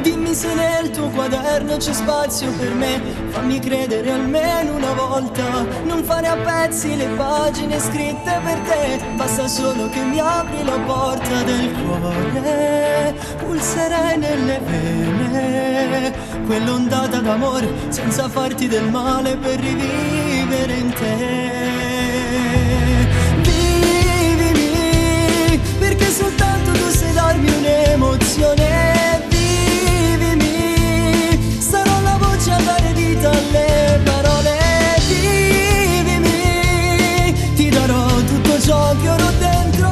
Dimmi se nel tuo quaderno c'è spazio per me, fammi credere almeno una volta. Non fare a pezzi le pagine scritte per te, basta solo che mi apri la porta del cuore. Pulserei nelle vene quell'ondata d'amore senza farti del male per rivivere in te. Vivimi, perché soltanto tu sai darmi un'emozione. A dare vita alle parole, vivimi, ti darò tutto ciò che oro dentro.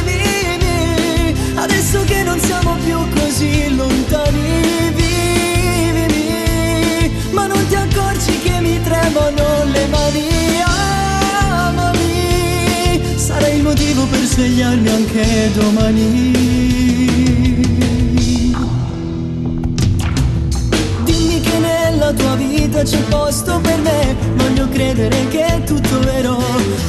Vivimi, adesso che non siamo più così lontani. Vivimi, ma non ti accorgi che mi tremano le mani. Amami, sarai il motivo per svegliarmi anche domani. Nella tua vita c'è posto per me, voglio credere che è tutto vero.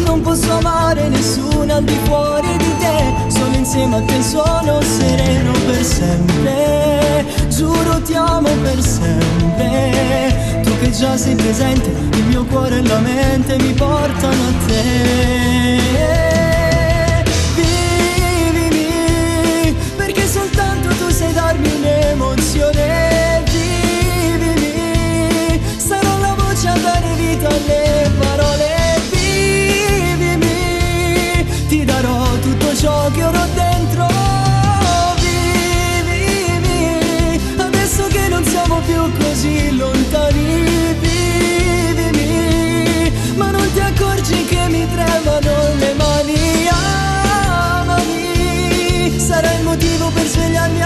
Non posso amare nessuno al di fuori di te, solo insieme a te sono sereno per sempre. Giuro ti amo per sempre, tu che già sei presente, il mio cuore e la mente mi portano a te. Vivimi, perché soltanto tu sai darmi un'emozione. A dare vita alle parole, vivimi, ti darò tutto ciò che oro dentro. Vivimi, adesso che non siamo più così lontani. Vivimi, ma non ti accorgi che mi tremano le mani. Amami, sarà il motivo per svegliarmi